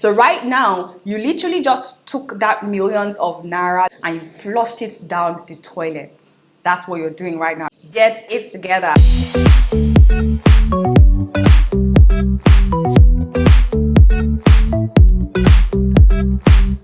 So right now, you literally just took that millions of naira and you flushed it down the toilet. That's what you're doing right now. Get it together.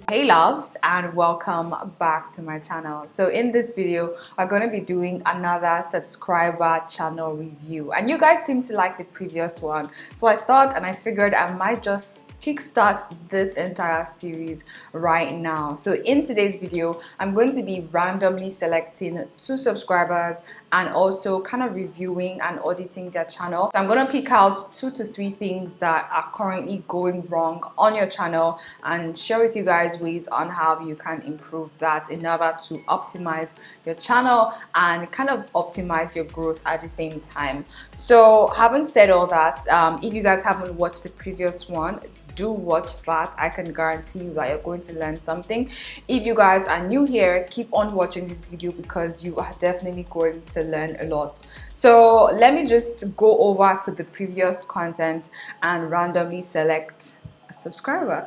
Hey loves, and welcome back to my channel. So in this video we're going to be doing another subscriber channel review, and you guys seem to like the previous one, so I thought and I figured I might just kickstart this entire series right now. So in today's video I'm going to be randomly selecting 2 subscribers and also kind of reviewing and auditing their channel. So I'm going to pick out 2 to 3 things that are currently going wrong on your channel and share with you guys ways on how you can improve that in order to optimize your channel and kind of optimize your growth at the same time. So having said all that, if you guys haven't watched the previous one, do watch that. I can guarantee you that you're going to learn something. If you guys are new here, keep on watching this video because you are definitely going to learn a lot. So let me just go over to the previous content and randomly select a subscriber.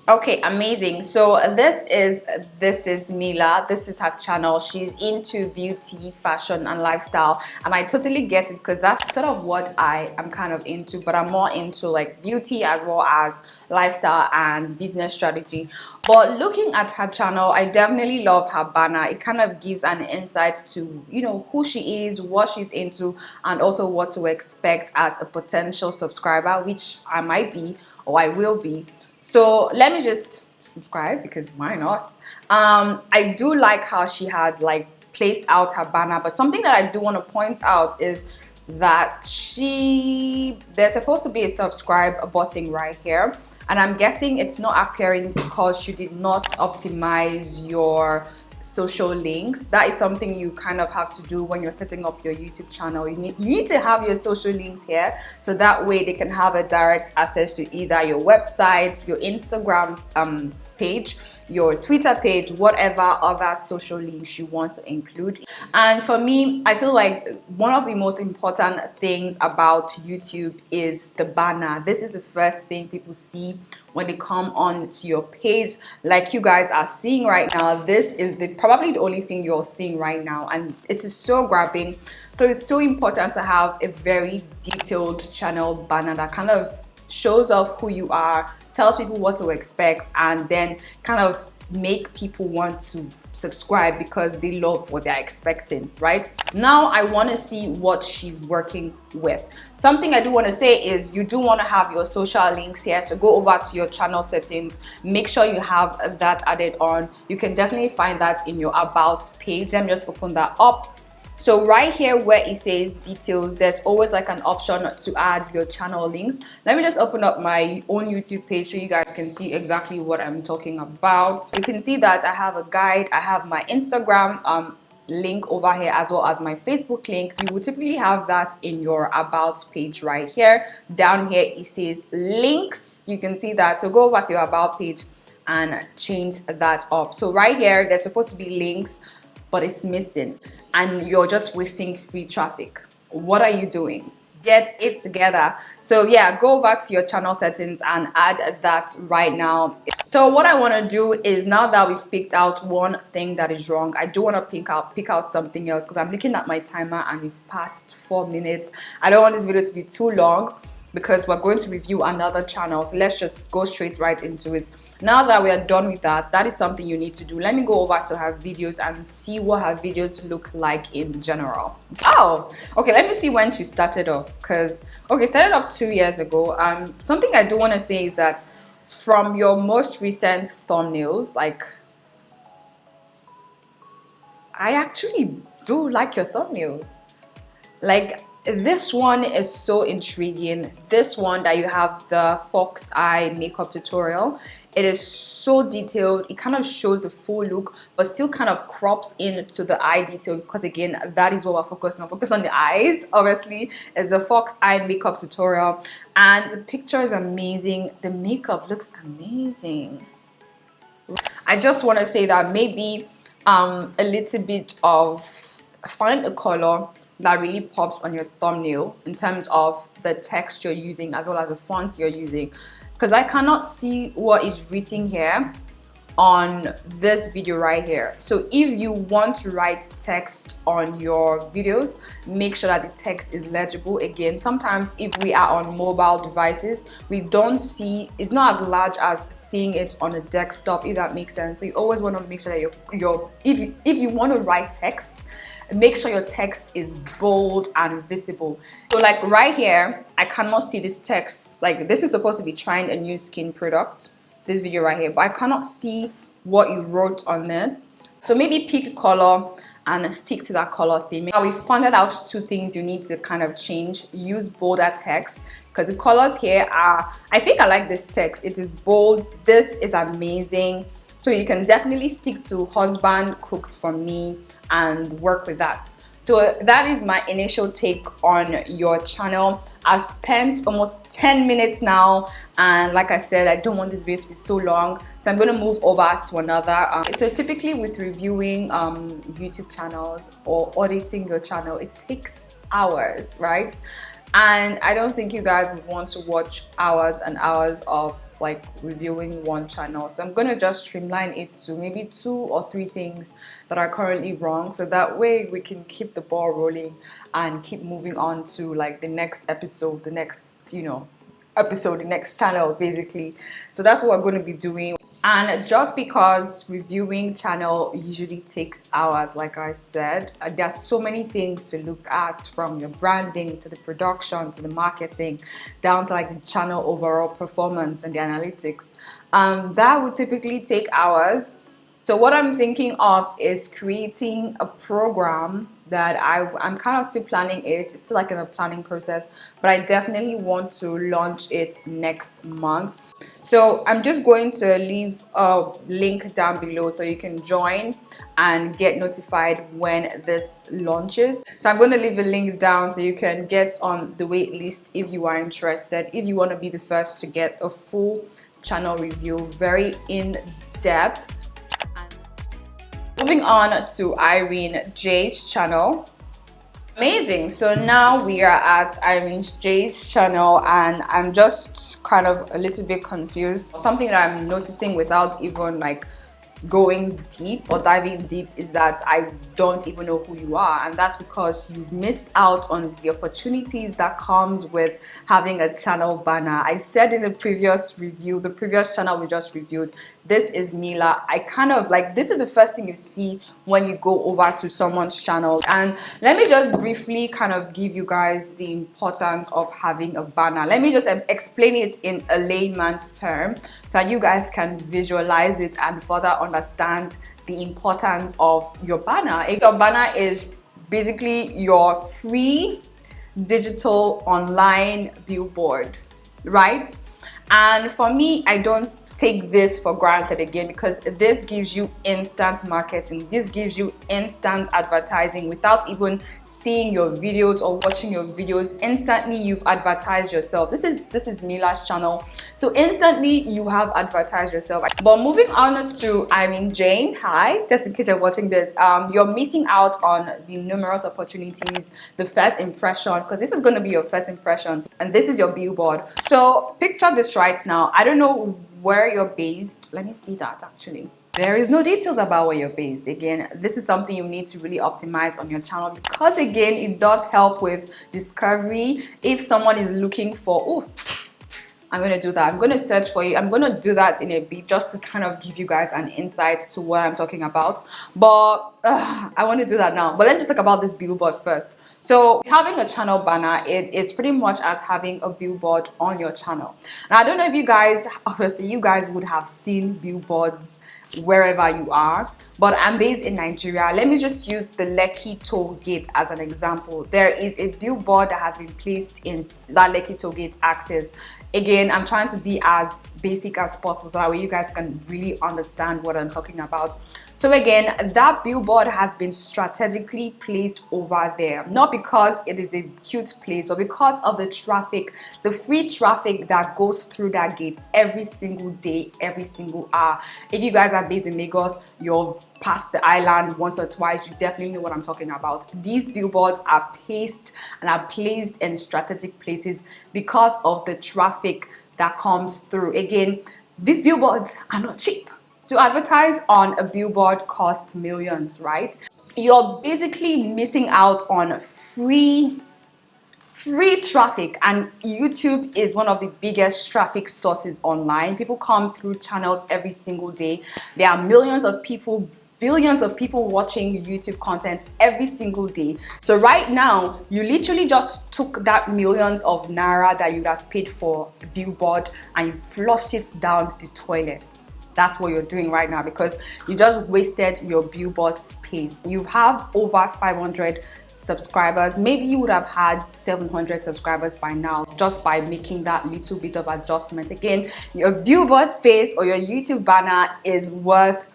Okay, amazing. So this is Mila. This is her channel. She's into beauty, fashion, and lifestyle, and I totally get it because that's sort of what I am kind of into, but I'm more into like beauty as well as lifestyle and business strategy. But looking at her channel, I definitely love her banner. It kind of gives an insight to, you know, who she is, what she's into, and also what to expect as a potential subscriber, which I might be or I will be. So let me just subscribe because why not? I do like how she had like placed out her banner, but something that I do want to point out is that there's supposed to be a subscribe button right here, and I'm guessing it's not appearing because you did not optimize your social links. That is something you kind of have to do when you're setting up your YouTube channel. You need to have your social links here, so that way they can have a direct access to either your website, your Instagram page, your Twitter page, whatever other social links you want to include. And for me, I feel like one of the most important things about YouTube is the banner. This is the first thing people see when they come on to your page, like you guys are seeing right now. This is probably the only thing you're seeing right now, and it is so grabbing. So it's so important to have a very detailed channel banner that kind of shows off who you are, tells people what to expect, and then kind of make people want to subscribe because they love what they're expecting. Right now I want to see what she's working with. Something I do want to say is you do want to have your social links here, so go over to your channel settings, make sure you have that added on. You can definitely find that in your about page. Let me just open that up. So right here where it says details, there's always like an option to add your channel links. Let me just open up my own YouTube page so you guys can see exactly what I'm talking about. You can see that I have a guide, I have my Instagram link over here as well as my Facebook link. You will typically have that in your about page right here. Down here it says links. You can see that. So go over to your about page and change that up. So right here there's supposed to be links, but it's missing and you're just wasting free traffic. What are you doing? Get it together. So yeah, go over to your channel settings and add that right now. So what I want to do is, now that we've picked out one thing that is wrong, I do want to pick out something else because I'm looking at my timer and we've passed 4 minutes. I don't want this video to be too long because we're going to review another channel, so let's just go straight right into it. Now that we are done with that, that is something you need to do. Let me go over to her videos and see what her videos look like in general. Oh, okay, let me see when she started off, because okay, started off 2 years ago. Something I do want to say is that from your most recent thumbnails, like, I actually do like your thumbnails. Like, this one is so intriguing. This one that you have, the fox eye makeup tutorial, it is so detailed. It kind of shows the full look but still kind of crops into the eye detail, because again, that is what we're focusing on. Focus on the eyes, obviously. It's the fox eye makeup tutorial, and the picture is amazing. The makeup looks amazing. I just want to say that maybe a little bit of, find a color that really pops on your thumbnail in terms of the text you're using as well as the fonts you're using. because I cannot see what is written here on this video right here. So if you want to write text on your videos, make sure that the text is legible. Again, sometimes if we are on mobile devices, we don't see, it's not as large as seeing it on a desktop, if that makes sense. So you always want to make sure that if you want to write text, make sure your text is bold and visible. So like right here, I cannot see this text. Like this is supposed to be trying a new skin product, this video right here, but I cannot see what you wrote on it. So maybe pick a color and stick to that color theme. Now we've pointed out 2 things you need to kind of change. Use bolder text, because the colors here are, I think I like this text. It is bold. This is amazing. So you can definitely stick to husband cooks for me and work with that. So that is my initial take on your channel. I've spent almost 10 minutes now, and like I said, I don't want this video to be so long, so I'm going to move over to another. So typically with reviewing YouTube channels or auditing your channel, it takes hours, right? And I don't think you guys would want to watch hours and hours of like reviewing one channel. So I'm going to just streamline it to maybe 2 or 3 things that are currently wrong, so that way we can keep the ball rolling and keep moving on to like the next episode, the next, you know, episode, the next channel basically. So that's what we're going to be doing. And just because reviewing channel usually takes hours, like I said, there's so many things to look at, from your branding to the production to the marketing, down to like the channel overall performance and the analytics. That would typically take hours. So what I'm thinking of is creating a program that I'm kind of still planning it. It's still like in the planning process, but I definitely want to launch it next month. So I'm just going to leave a link down below so you can join and get notified when this launches. So I'm going to leave a link down so you can get on the wait list if you are interested, if you want to be the first to get a full channel review, very in-depth. Moving on to Irene J's channel. Amazing. So now we are at Irene J's channel, and I'm just kind of a little bit confused. Something that I'm noticing without even like going deep or diving deep is that I don't even know who you are, and that's because you've missed out on the opportunities that comes with having a channel banner. I said in the previous review, the previous channel we just reviewed, this is Mila. I kind of like, this is the first thing you see when you go over to someone's channel. And let me just briefly kind of give you guys the importance of having a banner. Let me just explain it in a layman's term so that you guys can visualize it and further understand the importance of your banner. Your banner is basically your free digital online billboard, right? And for me, I don't take this for granted again, because this gives you instant marketing. This gives you instant advertising without even seeing your videos or watching your videos. Instantly you've advertised yourself. This is Mila's channel, so instantly you have advertised yourself. But moving on to Irene Jane, hi, just in case you're watching this, you're missing out on the numerous opportunities, the first impression, because this is going to be your first impression, and this is your billboard. So picture this right now. I don't know where you're based. Let me see that actually. There is no details about where you're based. Again, this is something you need to really optimize on your channel, because again, it does help with discovery. If someone is looking for, oh, I'm going to do that. I'm going to search for you. I'm going to do that in a bit just to kind of give you guys an insight to what I'm talking about. But I want to do that now. But let me just talk about this billboard first. So having a channel banner, it is pretty much as having a billboard on your channel. Now, I don't know if you guys, obviously you guys would have seen billboards wherever you are, but I'm based in Nigeria. Let me just use the Lekki toll gate as an example. There is a billboard that has been placed in that Lekki toll gate access. Again, I'm trying to be as basic as possible so that way you guys can really understand what I'm talking about. So again, that billboard has been strategically placed over there, not because it is a cute place, but because of the traffic, the free traffic that goes through that gate every single day, every single hour. If you guys are based in Lagos, you're past the island once or twice, you definitely know what I'm talking about. These billboards are placed in strategic places because of the traffic that comes through. Again, these billboards are not cheap. To advertise on a billboard costs millions, right? You're basically missing out on free traffic, and YouTube is one of the biggest traffic sources online. People come through channels every single day. There are millions of people, billions of people watching YouTube content every single day. So right now, you literally just took that millions of naira that you'd have paid for a billboard and you flushed it down the toilet. That's what you're doing right now, because you just wasted your billboard space. You have over 500 subscribers. Maybe you would have had 700 subscribers by now, just by making that little bit of adjustment. Again, your billboard space or your YouTube banner is worth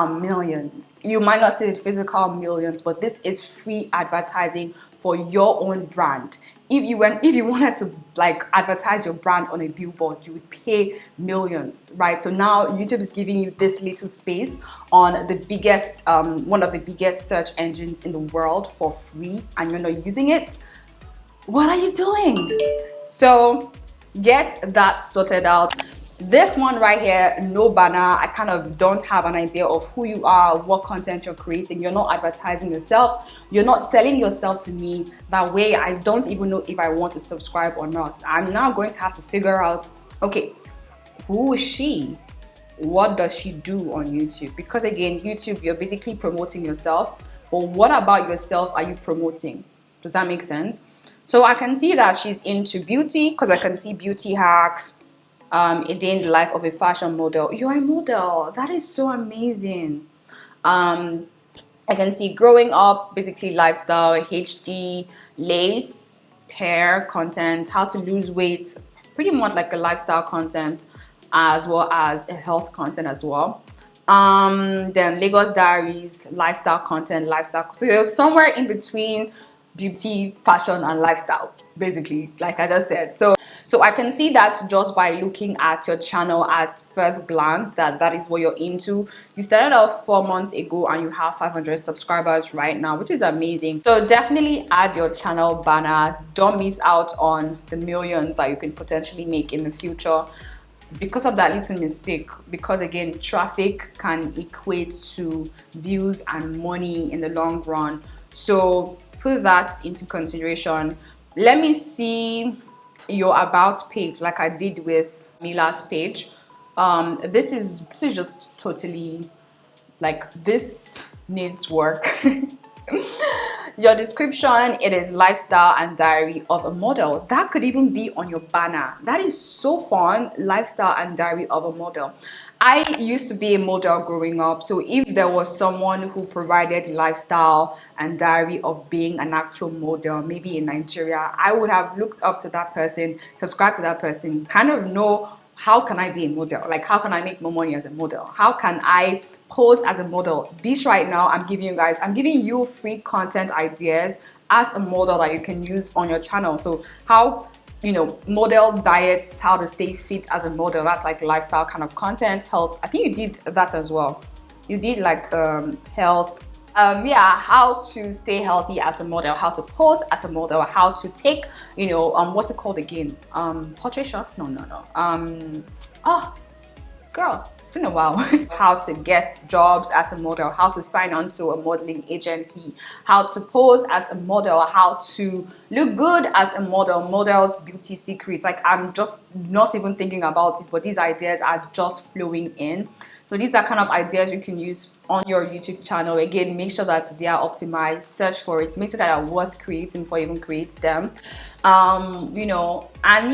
millions. You might not see the physical millions, but this is free advertising for your own brand. If you wanted to like advertise your brand on a billboard, you would pay millions, right? So now YouTube is giving you this little space on the biggest one of the biggest search engines in the world for free, and you're not using it. What are you doing? So get that sorted out. This one right here, no banner. I kind of don't have an idea of who you are, what content you're creating. You're not advertising yourself. You're not selling yourself to me. That way, I don't even know if I want to subscribe or not. I'm now going to have to figure out, okay, who is she? What does she do on YouTube? Because again, YouTube, you're basically promoting yourself. But what about yourself are you promoting? Does that make sense? So I can see that she's into beauty, because I can see beauty hacks, a day in the life of a fashion model. You're a model. That is so amazing. I can see growing up, basically lifestyle, HD, lace, hair content, how to lose weight, pretty much like a lifestyle content as well as a health content as well. Then Lagos Diaries, lifestyle content, lifestyle. So you're somewhere in between beauty, fashion, and lifestyle, basically, like I just said. So I can see that just by looking at your channel at first glance that is what you're into. You started off 4 months ago and you have 500 subscribers right now, which is amazing. So definitely add your channel banner. Don't miss out on the millions that you can potentially make in the future because of that little mistake. Because again, traffic can equate to views and money in the long run. So put that into consideration. Let me see your about page like I did with Mila's page. This is just totally like, this needs work. Your description, it is lifestyle and diary of a model. That could even be on your banner. That is so fun. Lifestyle and diary of a model. I used to be a model growing up, so if there was someone who provided lifestyle and diary of being an actual model, maybe in Nigeria, I would have looked up to that person, subscribed to that person, kind of know, how can I be a model? Like, how can I make more money as a model? How can I pose as a model? This right now, I'm giving you free content ideas as a model that you can use on your channel. So how, model diets, how to stay fit as a model. That's like lifestyle kind of content. Health, I think you did that as well. You did like health. How to stay healthy as a model, how to pose as a model, how to take, what's it called again? Portrait shots? No. Girl, it's been a while. How to get jobs as a model, how to sign on to a modeling agency, how to pose as a model, how to look good as a model, models, beauty secrets. Like, I'm just not even thinking about it, but these ideas are just flowing in. So these are kind of ideas you can use on your YouTube channel. Again, make sure that they are optimized, search for it, make sure that are worth creating before you even create them. And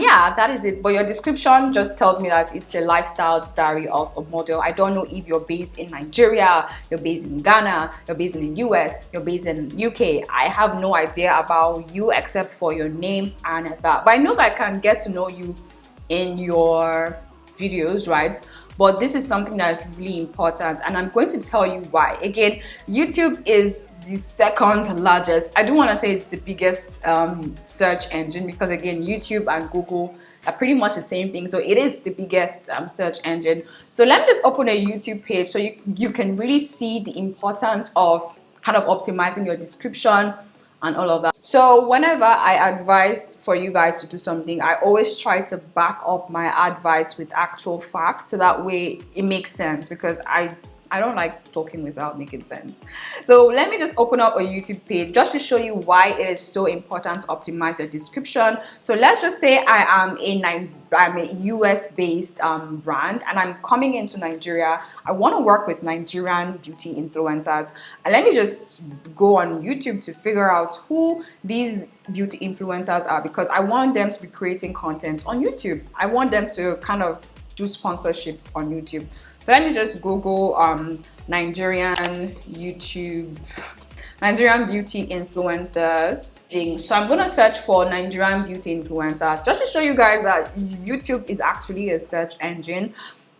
yeah, that is it. But your description just tells me that it's a lifestyle diary of a model. I don't know if you're based in Nigeria, you're based in Ghana, you're based in the US, you're based in UK. I have no idea about you except for your name and that. But I know that I can get to know you in your videos, right? But this is something that's really important, and I'm going to tell you why. Again, YouTube is the second largest. I do want to say it's the biggest search engine, because again, YouTube and Google are pretty much the same thing. So it is the biggest search engine. So let me just open a YouTube page so you can really see the importance of kind of optimizing your description, and all of that. So whenever I advise for you guys to do something, I always try to back up my advice with actual facts, so that way it makes sense, because I don't like talking without making sense. So let me just open up a YouTube page just to show you why it is so important to optimize your description. So let's just say I'm a US based brand, and I'm coming into Nigeria. I want to work with Nigerian beauty influencers, and let me just go on YouTube to figure out who these beauty influencers are, because I want them to be creating content on YouTube. I want them to kind of do sponsorships on YouTube. So let me just Google Nigerian beauty influencers. So I'm gonna search for Nigerian beauty influencer, just to show you guys that YouTube is actually a search engine.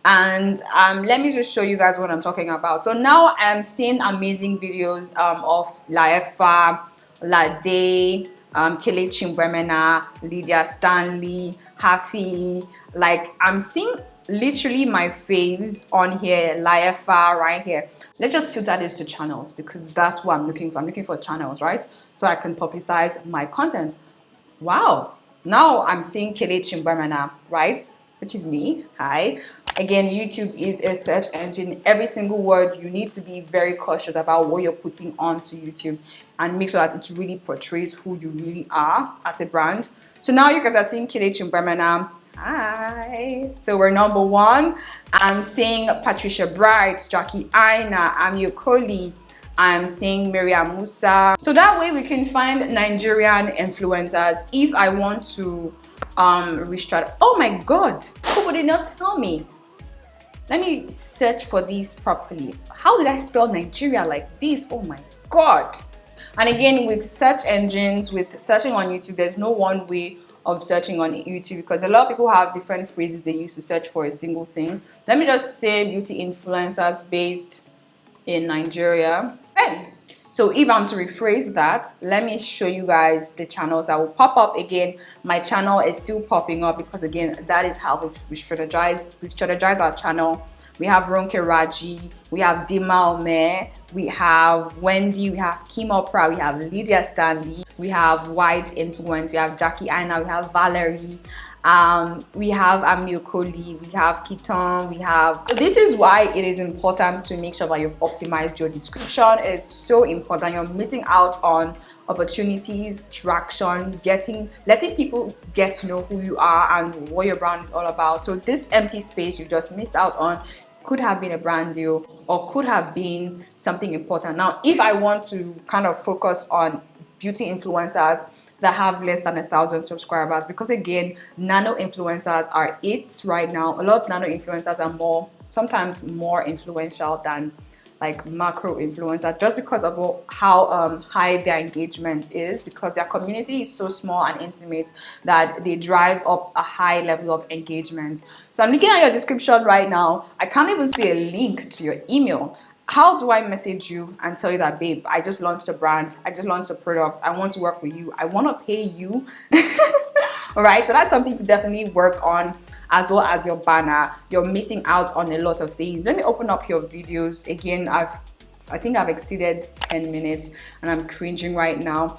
And let me just show you guys what I'm talking about. So now I'm seeing amazing videos of Laefa, Lade, Kelechi Mbemena, Lydia Stanley, Hafi. Like, I'm seeing literally my faves on here, Laefa right here. Let's just filter this to channels, because that's what I'm looking for. I'm looking for channels, right? So I can publicize my content. Wow. Now I'm seeing Kelechi Mbemena, right? Which is me. Hi. Again, YouTube is a search engine. Every single word, you need to be very cautious about what you're putting onto YouTube, and make sure that it really portrays who you really are as a brand. So now you guys are seeing Kelechi Mbemena. Hi. So we're number one. I'm seeing Patricia Bright, Jackie Aina, Ami Okoli. I'm seeing Miriam Musa. So that way we can find Nigerian influencers if I want to restructure. Oh my god, who did not tell me? Let me search for these properly. How did I spell Nigeria like this? Oh my god. And again, with search engines, with searching on YouTube, there's no one way of searching on YouTube, because a lot of people have different phrases they use to search for a single thing. Let me just say beauty influencers based in Nigeria. Okay. So if I'm to rephrase that, let me show you guys the channels that will pop up. Again, my channel is still popping up, because again, that is how we strategize our channel. We have Ronke Raji, we have Dima Ome, we have Wendy, we have Kim Oprah, we have Lydia Stanley, we have White Influence, we have Jackie Aina, we have Valerie, we have Ami Okoli, we have Kiton, we have... So this is why it is important to make sure that you've optimized your description. It's so important. You're missing out on opportunities, traction, letting people get to know who you are and what your brand is all about. So this empty space you just missed out on could have been a brand deal, or could have been something important. Now, if I want to kind of focus on beauty influencers that have less than 1,000 subscribers, because again, nano influencers are it right now. A lot of nano influencers are sometimes more influential than like macro influencer, just because of how high their engagement is, because their community is so small and intimate that they drive up a high level of engagement. So I'm looking at your description right now. I can't even see a link to your email. How do I message you and tell you that, babe, I just launched a brand, I just launched a product, I want to work with you, I want to pay you? All right, so that's something to definitely work on, as well as your banner. You're missing out on a lot of things. Let me open up your videos again. I think I've exceeded 10 minutes and I'm cringing right now.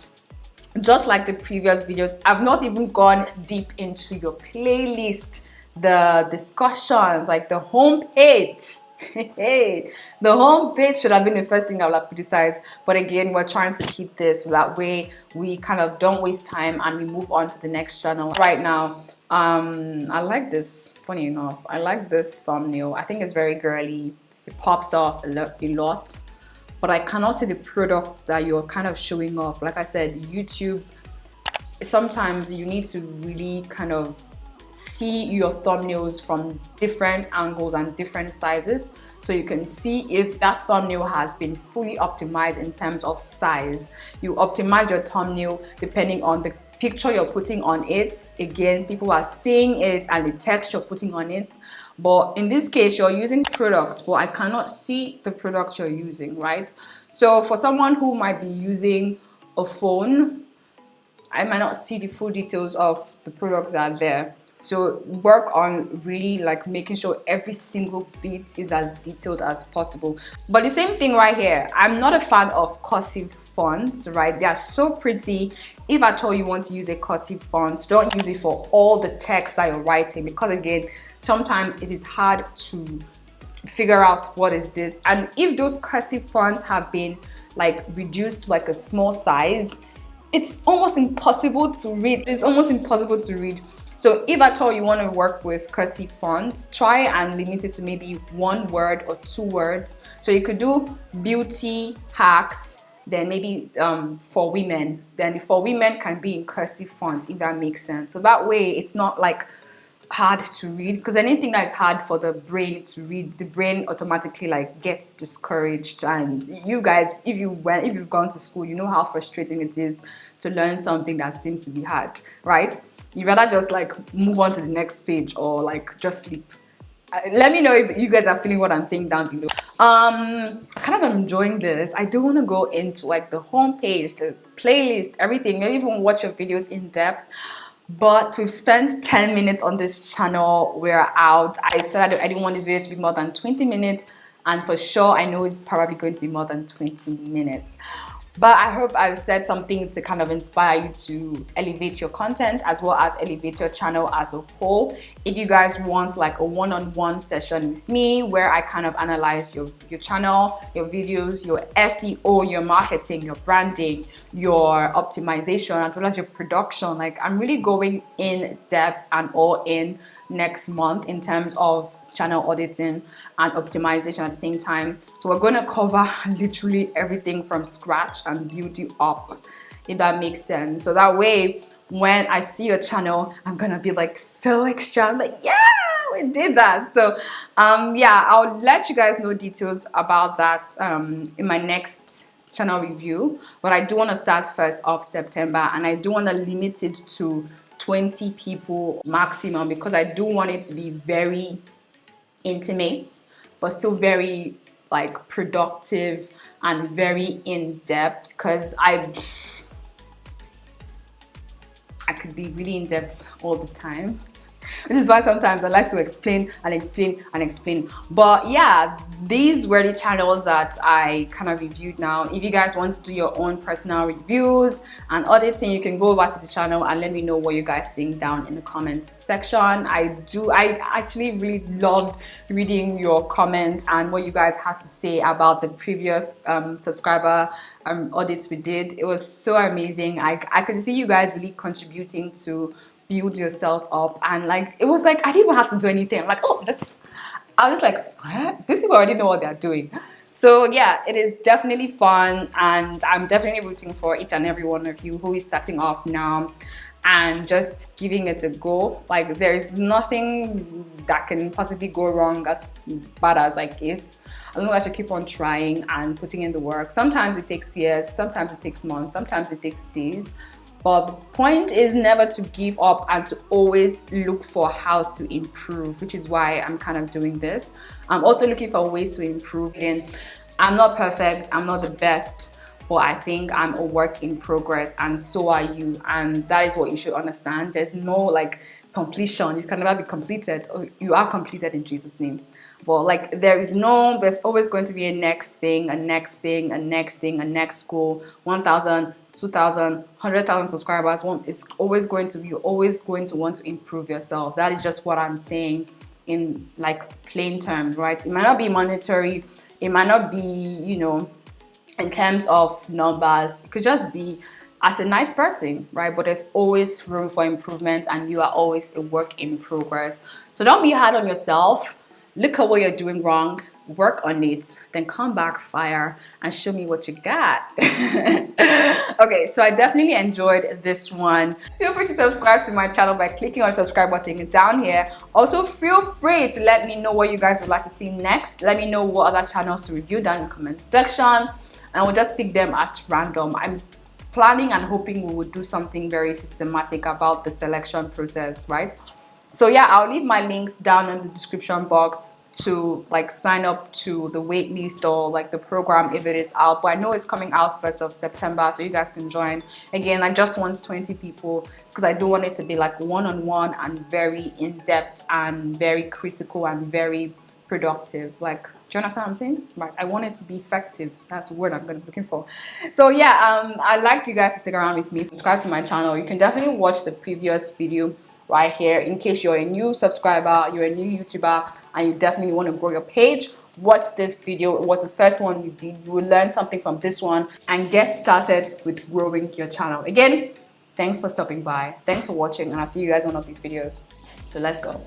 Just like the previous videos, I've not even gone deep into your playlist, the discussions, like the homepage. Hey, the home page should have been the first thing I would have criticized, but again, we're trying to keep this so that way we kind of don't waste time and we move on to the next channel. Right now, I like this. Funny enough, I like this thumbnail. I think it's very girly. It pops off a lot, but I cannot see the product that you're kind of showing off. Like I said, YouTube, sometimes you need to really kind of see your thumbnails from different angles and different sizes, so you can see if that thumbnail has been fully optimized in terms of size. You optimize your thumbnail depending on the picture you're putting on it. Again, people are seeing it and the text you're putting on it, but in this case you're using product, but I cannot see the product you're using, right? So for someone who might be using a phone, I might not see the full details of the products that are there. So work on really like making sure every single bit is as detailed as possible. But the same thing right here, I'm not a fan of cursive fonts, right? They are so pretty. If at all you want to use a cursive font, don't use it for all the text that you're writing, because again, sometimes it is hard to figure out what is this. And if those cursive fonts have been like reduced to like a small size, it's almost impossible to read. It's almost impossible to read. So if at all you want to work with cursive font, try and limit it to maybe 1 word or 2 words. So you could do beauty hacks, then maybe for women. Then for women can be in cursive font, if that makes sense. So that way it's not like hard to read, because anything that is hard for the brain to read, the brain automatically like gets discouraged. And you guys, if you've gone to school, you know how frustrating it is to learn something that seems to be hard, right? You rather just like move on to the next page or like just sleep. Let me know if you guys are feeling what I'm saying down below. I kind of am enjoying this. I do want to go into like the homepage, the playlist, everything, maybe even watch your videos in depth. But we've spent 10 minutes on this channel. We're out. I said I didn't want this video to be more than 20 minutes, and for sure I know it's probably going to be more than 20 minutes. But I hope I've said something to kind of inspire you to elevate your content as well as elevate your channel as a whole. If you guys want like a one-on-one session with me where I kind of analyze your channel, your videos, your SEO, your marketing, your branding, your optimization, as well as your production, like I'm really going in depth and all in next month in terms of channel auditing and optimization at the same time. So we're going to cover literally everything from scratch and build you up, if that makes sense. So that way when I see your channel, I'm gonna be like so extra. I'm like, yeah, we did that. So yeah, I'll let you guys know details about that in my next channel review. But I do want to start 1st of September, and I do want to limit it to 20 people maximum, because I do want it to be very intimate but still very like productive and very in-depth, because I could be really in-depth all the time, which is why sometimes I like to explain and explain and explain. But yeah, these were the channels that I kind of reviewed. Now if you guys want to do your own personal reviews and auditing, you can go over to the channel and let me know what you guys think down in the comments section. I actually really loved reading your comments and what you guys had to say about the previous subscriber audits we did. It was so amazing. I could see you guys really contributing to build yourselves up, and like it was like I didn't even have to do anything. I'm like, oh, I was like, what? These people already know what they're doing. So yeah, it is definitely fun, and I'm definitely rooting for each and every one of you who is starting off now and just giving it a go. Like there is nothing that can possibly go wrong as bad as like it. As long as you keep on trying and putting in the work. Sometimes it takes years, sometimes it takes months, sometimes it takes days. But the point is never to give up and to always look for how to improve, which is why I'm kind of doing this. I'm also looking for ways to improve. And I'm not perfect, I'm not the best, but I think I'm a work in progress, and so are you. And that is what you should understand. There's no like completion. You can never be completed. You are completed in Jesus' name. But like there's always going to be a next thing, a next thing, a next thing, a next goal. 1,000, 2,000, 100,000 subscribers. It's always going to be, you're always going to want to improve yourself. That is just what I'm saying in like plain terms, right? It might not be monetary. It might not be, you know, in terms of numbers. It could just be as a nice person, right? But there's always room for improvement, and you are always a work in progress. So don't be hard on yourself. Look at what you're doing wrong, work on it, then come back fire and show me what you got. Okay, so I definitely enjoyed this one. Feel free to subscribe to my channel by clicking on the subscribe button down here. Also, feel free to let me know what you guys would like to see next. Let me know what other channels to review down in the comment section, and we'll just pick them at random. I'm planning and hoping we would do something very systematic about the selection process, right? So yeah, I'll leave my links down in the description box to like sign up to the wait list or like the program if it is out, but I know it's coming out 1st of September, so you guys can join. Again, I just want 20 people because I do want it to be like one-on-one and very in-depth and very critical and very productive. Like, do you understand what I'm saying? Right. I want it to be effective. That's the word I'm gonna be looking for. So yeah, I'd like you guys to stick around with me. Subscribe to my channel. You can definitely watch the previous video right here in case you're a new subscriber, you're a new YouTuber, and you definitely want to grow your page. Watch this video. It was the first one you did. You will learn something from this one and get started with growing your channel. Again, thanks for stopping by. Thanks for watching, and I'll see you guys in one of these videos. So let's go.